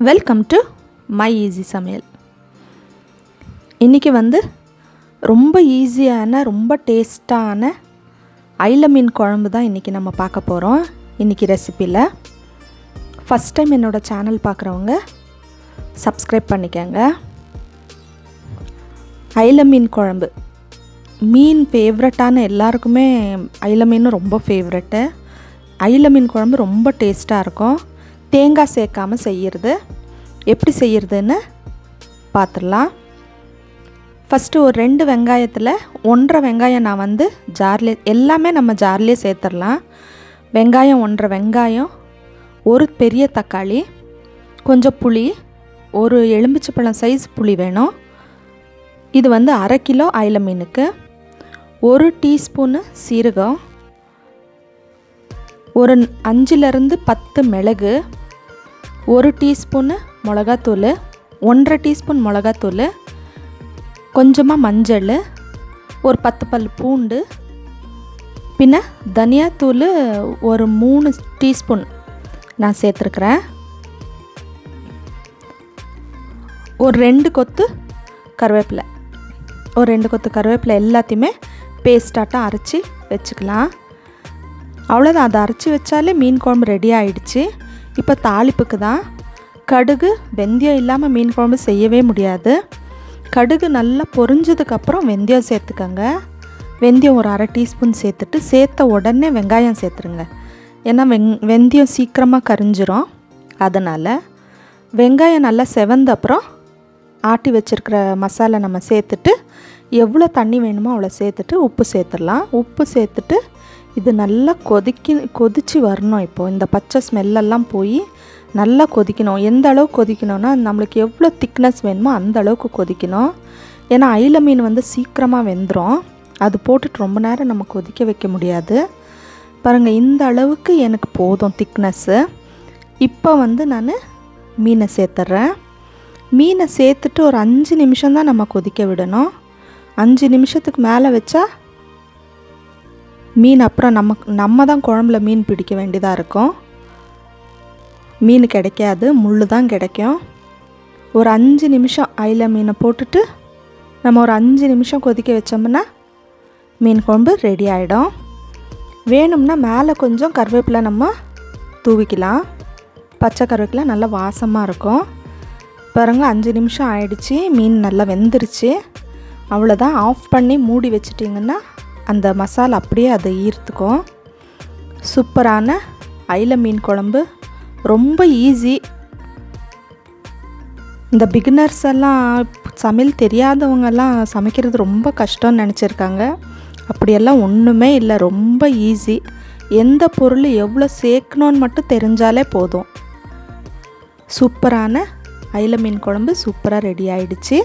Welcome to my easy சமையல். இன்றைக்கி ரொம்ப ஈஸியான ரொம்ப டேஸ்ட்டான அயில மீன் குழம்பு தான் இன்றைக்கி நம்ம பார்க்க போகிறோம். இன்றைக்கி ரெசிப்பியில் ஃபஸ்ட் டைம் என்னோடய சேனல் பார்க்குறவங்க சப்ஸ்கிரைப் பண்ணிக்கோங்க. அயில மீன் குழம்பு மீன் ஃபேவரட்டான எல்லாருக்குமே அயில மீன் ரொம்ப ஃபேவரெட்டு. அயில மீன் குழம்பு ரொம்ப டேஸ்ட்டாக இருக்கும். தேங்காய் சேர்க்காமல் செய்கிறது எப்படி செய்கிறதுன்னு பார்த்துடலாம். ஃபஸ்ட்டு ஒரு 2 வெங்காயத்தில் 1.5 வெங்காயம் நான் ஜார்லே எல்லாமே நம்ம ஜார்லேயே சேர்த்துடலாம். வெங்காயம் 1.5 வெங்காயம், ஒரு பெரிய தக்காளி, கொஞ்சம் புளி, ஒரு எலுமிச்சைப்பழம் சைஸ் புளி வேணும். இது 1/2 கிலோ அயில மீனுக்கு. 1 டீஸ்பூனு சீரகம், ஒரு 5லேருந்து 10 மிளகு, 1 டீஸ்பூனு மிளகாத்தூள், 1.5 டீஸ்பூன் மிளகாத்தூள், கொஞ்சமாக மஞ்சள், ஒரு 10 பல் பூண்டு, பின்ன தனியாத்தூள் ஒரு 3 டீஸ்பூன் நான் சேர்த்துருக்குறேன். ஒரு 2 கொத்து கருவேப்பிலை, ஒரு 2 கொத்து கருவேப்பிலை எல்லாத்தையுமே பேஸ்டாட்டம் அரைச்சி வச்சுக்கலாம். அவ்வளோதான், அதை அரைச்சி வச்சாலே மீன் குழம்பு ரெடி ஆகிடுச்சு. இப்போ தாளிப்புக்கு தான் கடுகு வெந்தயம் இல்லாமல் மீன் குழம்பு செய்யவே முடியாது. கடுகு நல்லா பொரிஞ்சதுக்கப்புறம் வெந்தயம் சேர்த்துக்கங்க. வெந்தயம் ஒரு 1/2 டீஸ்பூன் சேர்த்த உடனே வெங்காயம் சேர்த்துருங்க. ஏன்னா வெந்தயம் சீக்கிரமாக கரிஞ்சிரும். அதனால் வெங்காயம் நல்லா செவந்த அப்புறம் ஆட்டி வச்சுருக்கிற மசாலா நம்ம சேர்த்துட்டு எவ்வளோ தண்ணி வேணுமோ அவ்வளோ சேர்த்துட்டு உப்பு சேர்த்துடலாம். உப்பு சேர்த்துட்டு இது நல்லா கொதித்து வரணும். இப்போது இந்த பச்சை ஸ்மெல்லெல்லாம் போய் நல்லா கொதிக்கணும். எந்த அளவுக்கு கொதிக்கணும்னா நம்மளுக்கு எவ்வளோ திக்னஸ் வேணுமோ அந்த அளவுக்கு கொதிக்கணும். ஏன்னா அயில மீன் சீக்கிரமாக வெந்துடும். அது போட்டுட்டு ரொம்ப நேரம் நம்ம கொதிக்க வைக்க முடியாது. பாருங்கள், இந்த அளவுக்கு எனக்கு போதும் திக்னஸ்ஸு. இப்போ நான் மீனை சேர்த்துட்றேன். மீனை சேர்த்துட்டு ஒரு 5 நிமிஷம் தான் நம்ம கொதிக்க விடணும். 5 நிமிஷத்துக்கு மேலே வச்சா மீன் அப்புறம் நம்ம தான் குழம்புல மீன் பிடிக்க வேண்டியதாக இருக்கும். மீன் கிடைக்காது, முள் தான் கிடைக்கும். ஒரு 5 நிமிஷம் அயில மீனை போட்டுட்டு நம்ம ஒரு 5 நிமிஷம் கொதிக்க வச்சோம்னா மீன் குழம்பு ரெடி ஆகிடும். வேணும்னா மேலே கொஞ்சம் கருவேப்பிலை நம்ம தூவிக்கலாம். பச்சை கருவேப்பிலை நல்லா வாசமாக இருக்கும். பாருங்க, 5 நிமிஷம் ஆயிடுச்சு. மீன் நல்லா வெந்துருச்சு. அவ்வளோதான், ஆஃப் பண்ணி மூடி வச்சிட்டிங்கன்னா அந்த மசாலா அப்படியே அதை ஈர்த்துக்கும். சூப்பரான அயில மீன் குழம்பு ரொம்ப ஈஸி. இந்த பிகினர்ஸ் எல்லாம் சமையல் தெரியாதவங்கெல்லாம் சமைக்கிறது ரொம்ப கஷ்டம்னு நினச்சிருக்காங்க. அப்படியெல்லாம் ஒன்றுமே இல்லை, ரொம்ப ஈஸி. எந்த பொருள் எவ்வளோ சேர்க்கணுன்னு மட்டும் தெரிஞ்சாலே போதும். சூப்பரான அயில மீன் குழம்பு சூப்பராக ரெடி ஆயிடுச்சு.